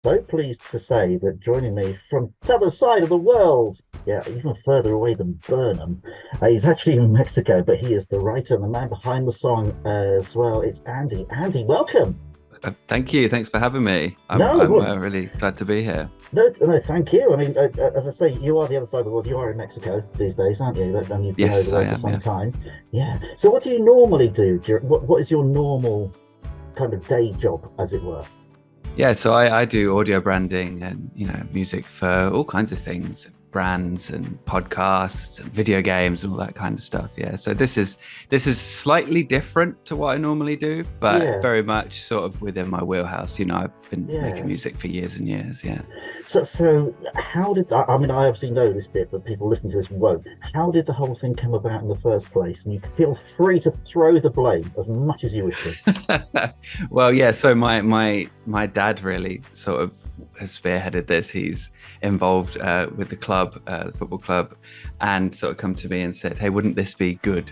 So pleased to say that joining me from the other side of the world, yeah, even further away than Burnham, he's actually in Mexico, but he is the writer and the man behind the song as well. It's Andy. Andy, welcome. Thank you. Thanks for having me. I'm No, I'm well, uh, really glad to be here. no, thank you. I mean, as I say, you are the other side of the world. You are in Mexico these days, aren't you? And you've been over Yes, I there for am. some Yeah. time. Yeah. So, what do you normally do? What is your normal kind of day job, as it were? Yeah. So I do audio branding and music for all kinds of things, brands and podcasts and video games and all that kind of stuff. Yeah. So this is slightly different to what I normally do, but Yeah, very much sort of within my wheelhouse. I've been making yeah. music for years and years. Yeah. So how did I mean, I obviously know this bit, but people listening to this won't. How did the whole thing come about in the first place? And you can feel free to throw the blame as much as you wish to. Well, yeah. So my dad really sort of has spearheaded this. He's involved with the club, the football club, and sort of come to me and said, "Hey, wouldn't this be good?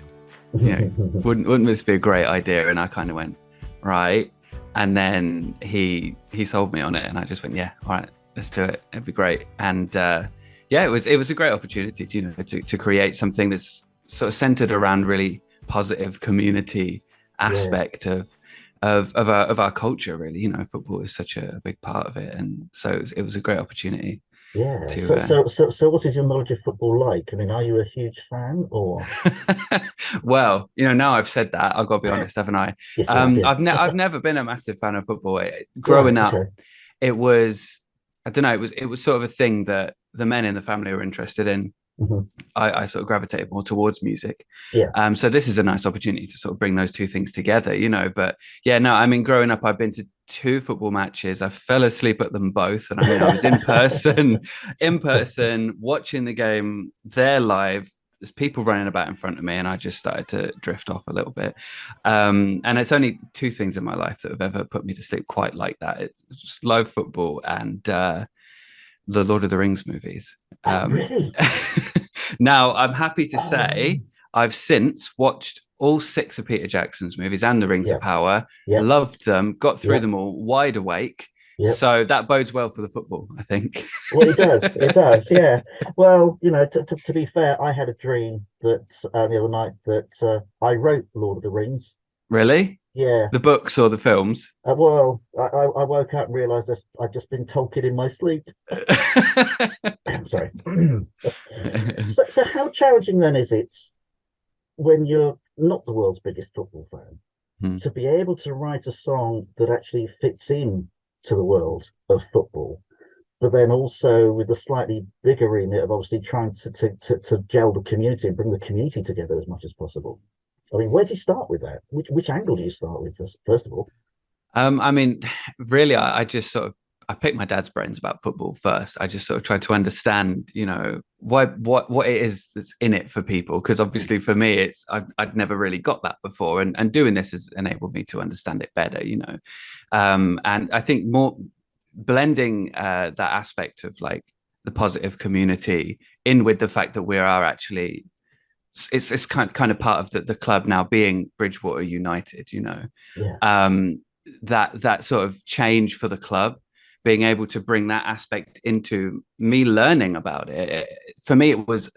Wouldn't this be a great idea?" And I kind of went, right. And then he sold me on it, and I just went, "Yeah, all right, let's do it. It'd be great." And yeah, it was a great opportunity to create something that's sort of centered around really positive community Yeah, aspect of our culture. Really, football is such a big part of it, and so it was a great opportunity yeah. to So what is your knowledge of football like? I mean, are you a huge fan or? well, now I've said that, I've got to be honest, haven't I? Yes, you have, yeah. I've never been a massive fan of football. Growing Right, up, okay. it was, I don't know, it was sort of a thing that the men in the family were interested in. Hmm. I sort of gravitated more towards music. Yeah. So this is a nice opportunity to sort of bring those two things together. But yeah, no, I mean, growing up, I've been to two football matches. I fell asleep at them both, and I mean, I was in person, in person, watching the game there live. There's people running about in front of me, and I just started to drift off a little bit. And it's only two things in my life that have ever put me to sleep quite like that. It's just live football and the Lord of the Rings movies. Really? Now, I'm happy to Oh, say I've since watched all six of Peter Jackson's movies and The Rings yeah, of Power, yeah, loved them, got through yeah, them all wide awake. yeah. So that bodes well for the football, I think. Well, it does. It does. Yeah. Well, to be fair, I had a dream that the other night that I wrote Lord of the Rings. Really? Yeah. The books or the films? Well, I woke up and realized I'd just been Tolkien in my sleep. I'm sorry. So how challenging then is it when you're not the world's biggest football fan Hmm. to be able to write a song that actually fits in to the world of football, but then also with a slightly bigger remit of obviously trying to gel the community and bring the community together as much as possible. I mean, where do you start with that? Which angle do you start with first of all? I mean, really, I just sort of I picked my dad's brains about football first. I just sort of tried to understand, what it is that's in it for people. Because obviously, for me, I'd never really got that before, and doing this has enabled me to understand it better. And I think more blending that aspect of like the positive community in with the fact that we are actually it's kind of part of the club now being Bridgwater United. Yeah, um, that sort of change for the club, being able to bring that aspect into me learning about it. For me, it was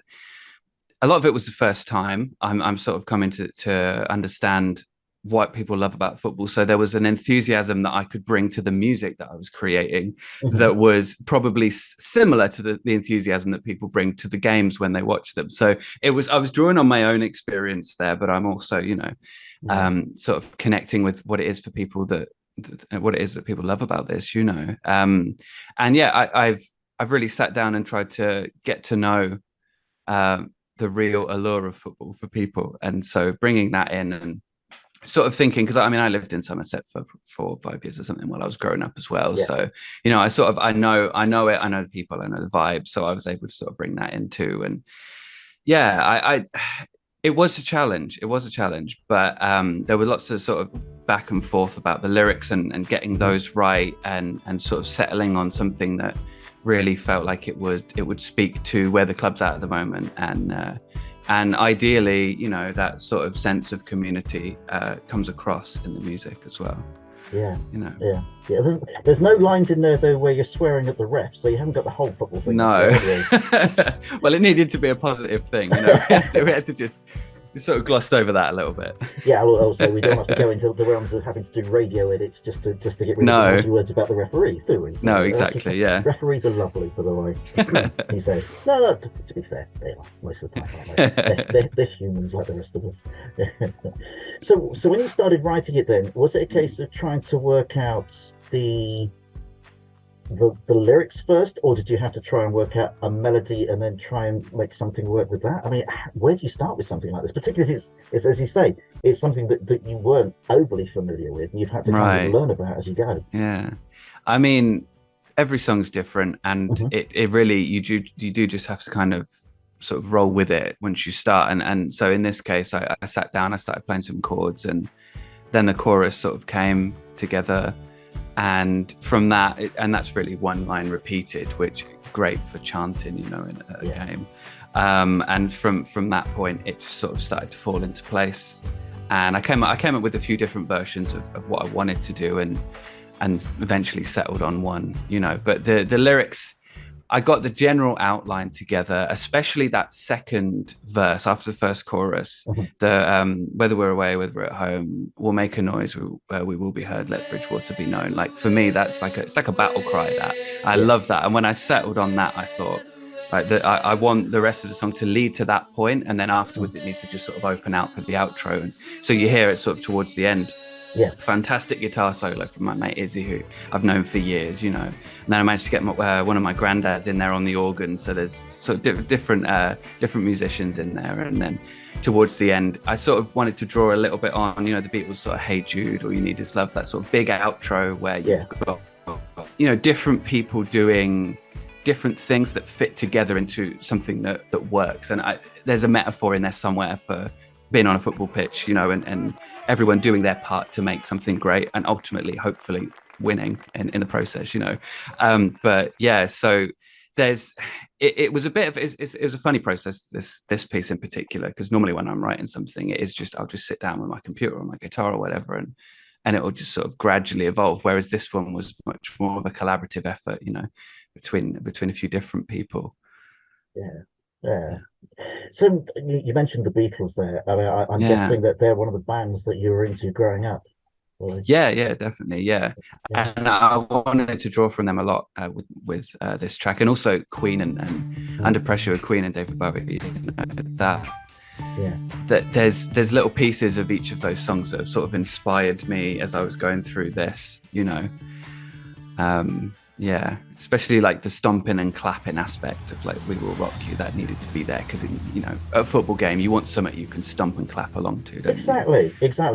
a lot of it was the first time I'm sort of coming to understand what people love about football. So there was an enthusiasm that I could bring to the music that I was creating hmm, that was probably similar to the enthusiasm that people bring to the games when they watch them. So I was drawing on my own experience there, but I'm also, yeah, sort of connecting with what it is for people what it is that people love about this. And yeah, I've really sat down and tried to get to know the real allure of football for people, and so bringing that in and sort of thinking, because I mean I lived in Somerset for 4 or 5 years or something while I was growing up as well. yeah. So I know it, I know the people, I know the vibe, so I was able to sort of bring that in too. And yeah, I it was a challenge. It was a challenge, but there were lots of sort of back and forth about the lyrics and getting Hmm. those right, and sort of settling on something that really felt like it would speak to where the club's at the moment, and ideally, that sort of sense of community comes across in the music as well. Yeah, you know. yeah, yeah. There's no lines in there though where you're swearing at the ref, so you haven't got the whole football thing. No. Anyway. Well, it needed to be a positive thing, you know. We had to just sort of glossed over that a little bit. Yeah, also we don't have to go into the realms of having to do radio edits just to get rid of the naughty words about the referees, do we? So, no, exactly. Yeah. Referees are lovely, by the way. You say no. To be fair, they are most of the time, aren't they? They're humans like the rest of us. So when you started writing it, then was it a case of trying to work out the lyrics first, or did you have to try and work out a melody and then try and make something work with that? I mean, where do you start with something like this? Particularly it's as you say, it's something that you weren't overly familiar with, and you've had to kind of learn about as you go. Yeah, I mean, every song's different, and it really you do just have to kind of sort of roll with it once you start. And so in this case, I sat down, I started playing some chords, and then the chorus sort of came together. And from that, and that's really one line repeated, which great for chanting, you know, in a game. And from that point, it just sort of started to fall into place. And I came up with a few different versions of what I wanted to do, and eventually settled on one, you know. But the lyrics, I got the general outline together, especially that second verse after the first chorus. The whether we're away, whether we're at home, we'll make a noise, we will be heard, let Bridgwater be known. Like, for me, that's it's like a battle cry. That I love that. And when I settled on that, I thought, right, I want the rest of the song to lead to that point, and then afterwards it needs to just sort of open out for the outro. And so you hear it sort of towards the end. Yeah, fantastic guitar solo from my mate Izzy, who I've known for years, you know. And then I managed to get one of my granddads in there on the organ, so there's sort of different musicians in there. And then towards the end, I sort of wanted to draw a little bit on, you know, the Beatles sort of "Hey Jude," "All You Need Is Love," that sort of big outro where you've got, you know, different people doing different things that fit together into something that works. And there's a metaphor in there somewhere for being on a football pitch, you know, and everyone doing their part to make something great, and ultimately, hopefully, winning in the process, you know. But yeah, so it was a bit of it was a funny process, this piece in particular, because normally when I'm writing something, it is just I'll just sit down with my computer or my guitar or whatever, and it will just sort of gradually evolve. Whereas this one was much more of a collaborative effort, you know, between a few different people. Yeah. So you mentioned the Beatles there. I mean, I'm guessing that they're one of the bands that you were into growing up. Really? Yeah, definitely. Yeah. And I wanted to draw from them a lot with this track, and also Queen and Under Pressure with Queen and David Bowie. You know, that there's little pieces of each of those songs that have sort of inspired me as I was going through this, you know. Especially like the stomping and clapping aspect of like "We Will Rock You," that needed to be there, because, you know, at a football game you want something you can stomp and clap along to, don't exactly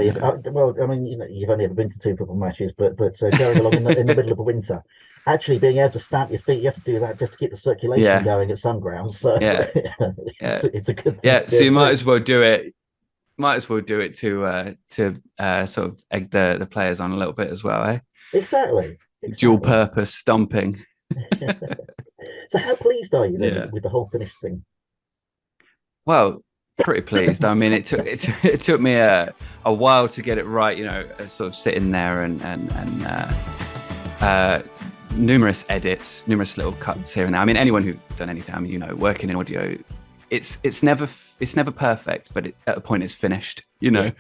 you? Well, I mean, you know, you've only ever been to 2 football matches, but going along in the middle of the winter, actually being able to stamp your feet, you have to do that just to keep the circulation going at some grounds. So it's a good thing so you might as well do it to sort of egg the players on a little bit as well, eh? Exactly. Dual purpose stomping. So how pleased are you then with the whole finished thing? Well, pretty pleased. I mean, it took me a while to get it right, you know, sort of sitting there and numerous edits, numerous little cuts here and there. I mean, anyone who's done anything, I mean, you know, working in audio, it's never perfect, but at a point it's finished, you know.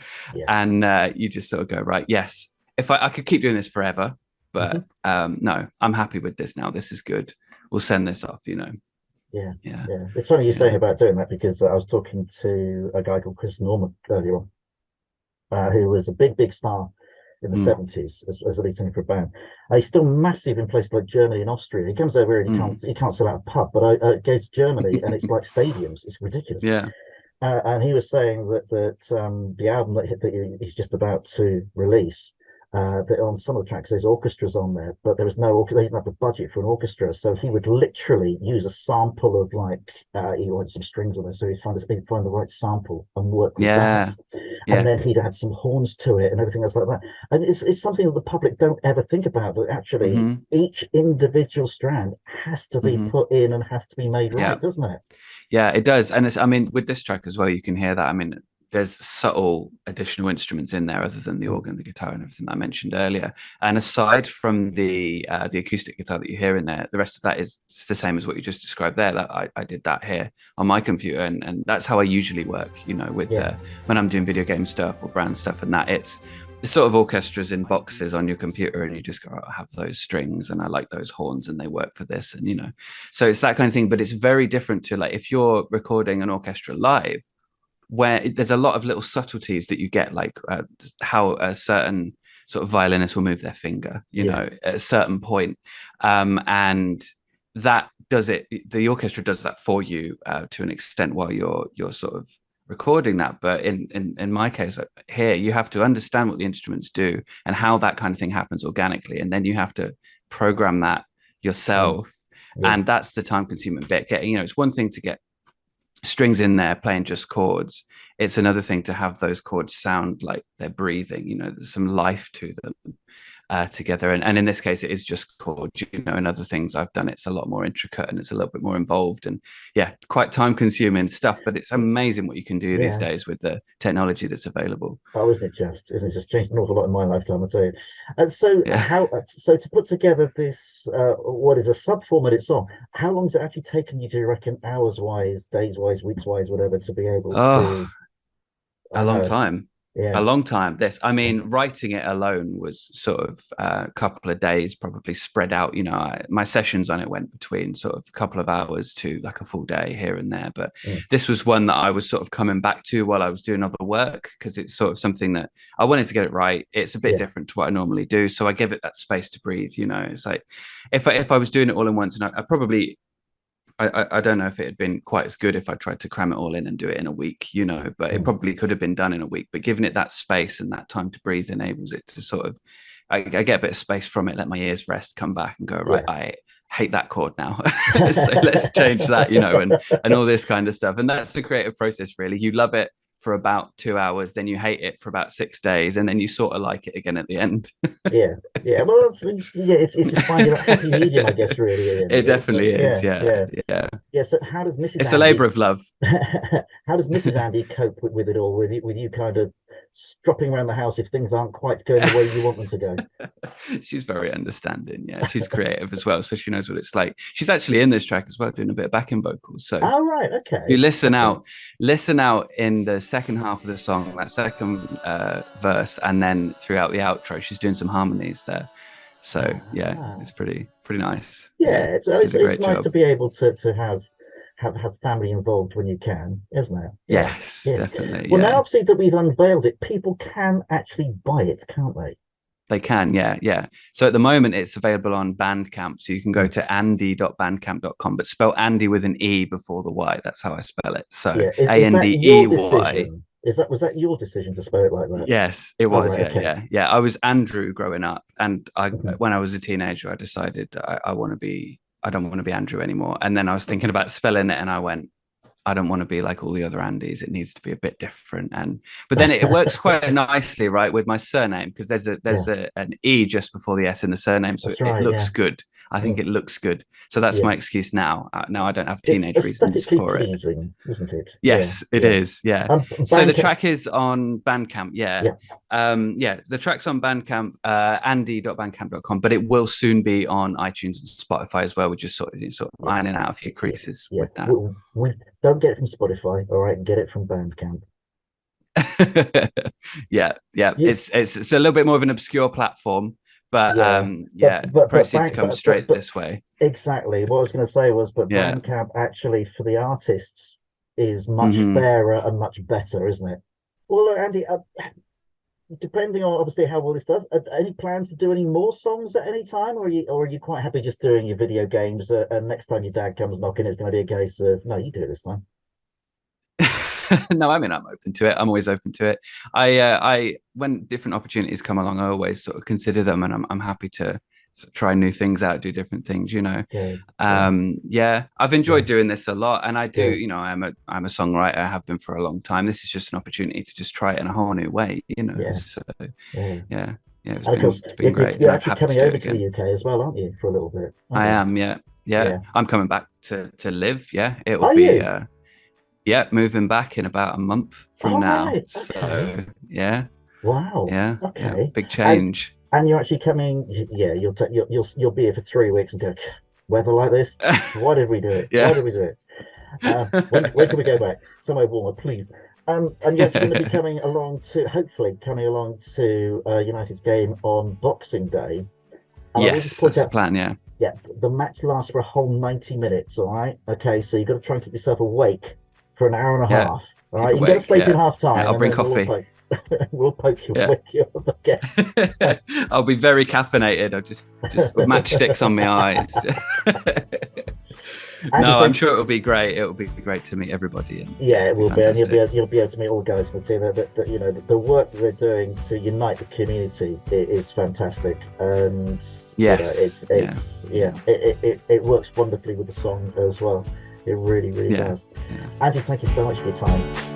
And you just sort of go, right, yes, if I could keep doing this forever, but no, I'm happy with this now. This is good. We'll send this off, you know. Yeah. It's funny you saying about doing that, because I was talking to a guy called Chris Norman earlier on, who was a big star in the 70s as a lead singer for a band. He's still massive in places like Germany and Austria. He comes over here and he can't sell out a pub, but I go to Germany and it's like stadiums. It's ridiculous. Yeah. And he was saying that the album that he's just about to release, that on some of the tracks there's orchestras on there, but there was no they didn't have the budget for an orchestra, so he would literally use a sample of he wanted some strings on there, so he'd find the right sample and work with that, and then he'd add some horns to it and everything else like that. And it's something that the public don't ever think about, that actually each individual strand has to be put in and has to be made right, doesn't it? Yeah, it does. And I mean, with this track as well, you can hear that. I mean, there's subtle additional instruments in there other than the organ, the guitar, and everything that I mentioned earlier. And aside from the acoustic guitar that you hear in there, the rest of that is the same as what you just described there. That I did that here on my computer, and that's how I usually work, with when I'm doing video game stuff or brand stuff, and that it's sort of orchestras in boxes on your computer, and you just go, I have those strings and I like those horns and they work for this, and so it's that kind of thing. But it's very different to like if you're recording an orchestra live, where there's a lot of little subtleties that you get, like how a certain sort of violinist will move their finger, at a certain point. And that does it. The orchestra does that for you to an extent while you're sort of recording that. But in my case here, you have to understand what the instruments do and how that kind of thing happens organically. And then you have to program that yourself. And that's the time consuming bit. It's one thing to get strings in there playing just chords. It's another thing to have those chords sound like they're breathing, there's some life to them together. And in this case, it is just chords, and other things I've done, it's a lot more intricate and it's a little bit more involved and quite time consuming stuff. But it's amazing what you can do these days with the technology that's available. Oh, isn't it just changed an awful lot in my lifetime, I tell you. And so so to put together this what is a sub-formatted song, how long has it actually taken you, do you reckon, hours wise, days wise, weeks wise, whatever, to be able to a long time. A long time. Writing it alone was sort of a couple of days, probably spread out. My sessions on it went between sort of a couple of hours to like a full day here and there. But this was one that I was sort of coming back to while I was doing other work, because it's sort of something that I wanted to get it right. It's a bit different to what I normally do, so I give it that space to breathe. It's like if I was doing it all in once, and I probably. I don't know if it had been quite as good if I tried to cram it all in and do it in a week, but it probably could have been done in a week. But giving it that space and that time to breathe enables it to sort of, I get a bit of space from it, let my ears rest, come back and go, right, I hate that chord now. So let's change that, and all this kind of stuff. And that's the creative process, really. You love it for about 2 hours, then you hate it for about 6 days, and then you sort of like it again at the end. Well, it's just finding that happy medium, I guess, really. It definitely is. So how does Mrs. It's a labor of love. How does Mrs. Andey cope with it all, with you kind of stropping around the house if things aren't quite going the way you want them to go? She's very understanding. She's creative as well, so she knows what it's like. She's actually in this track as well, doing a bit of backing vocals. So you listen out in the second half of the song, that second verse, and then throughout the outro she's doing some harmonies there. So it's pretty nice. It's nice to be able to have family involved when you can, isn't it? Yes, definitely. Well, now obviously that we've unveiled it, people can actually buy it, can't they? They can, yeah. So at the moment it's available on Bandcamp, so you can go to andey.bandcamp.com, but spell Andy with an E before the Y. That's how I spell it. So ANDEY. Was that your decision to spell it like that? Yes, it was. Yeah. I was Andrew growing up, and when I was a teenager, I decided I don't want to be Andrew anymore. And then I was thinking about spelling it, and I went, I don't want to be like all the other Andys. It needs to be a bit different. But then it works quite nicely, right, with my surname, because there's an E just before the S in the surname, so it looks good. I think it looks good. So that's my excuse now. Now I don't have teenage reasons for it. Pleasing, isn't it? Yes, it is. Yeah. So the track is on Bandcamp. The track's on Bandcamp, andey.bandcamp.com, but it will soon be on iTunes and Spotify as well. We're just sort of ironing out a few creases with that. We don't get it from Spotify, all right? Get it from Bandcamp. It's a little bit more of an obscure platform. But proceeds come straight this way. Exactly. What I was going to say was, Bandcamp actually for the artists is much fairer and much better, isn't it? Well, look, Andy, depending on obviously how well this does, any plans to do any more songs at any time, or are you quite happy just doing your video games? And next time your dad comes knocking, it's going to be a case of no, you do it this time. No, I'm open to it. I'm always open to it. I when different opportunities come along, I always sort of consider them, and I'm happy to try new things out, do different things, I've enjoyed doing this a lot, and I do, I'm a songwriter. I have been for a long time. This is just an opportunity to just try it in a whole new way, So it's been great. You're actually coming over to the UK as well, aren't you, for a little bit? I am, yeah. I'm coming back to live. It will be. Yeah, moving back in about a month from Oh, now. right. Okay. So yeah, Wow. yeah, Okay. big And change. you're actually coming. Yeah, you'll be here for 3 weeks and go, weather like this. Why did we do it? Why Yeah. did we do it? When can we go back? Somewhere warmer, please. And you're actually going to be coming along to, hopefully, coming along to United's game on Boxing Day. And I will just Yes, point that's the out, plan. Yeah. yeah, the match lasts for a whole 90 minutes. All right. Okay. So you've got to try and keep yourself awake for an hour and a Yeah. half. All right. Keep You can go to awake. sleep in Yeah. half Yeah. time I'll and bring then we'll all coffee. poke, we'll poke you, Yeah. wake you up again. I'll be very caffeinated. I'll just matchsticks on my eyes. Andy, No, I'm thank sure it'll be great. It'll be great to meet everybody, and Yeah, it it'll be will be, and fantastic. you'll be able to meet all the guys in the team. That you know, the work that they're doing to unite the community is fantastic, and Yes. Yeah. Yeah. it works wonderfully with the song as well. It really Yeah. does. Yeah. Andy, thank you so much for your time.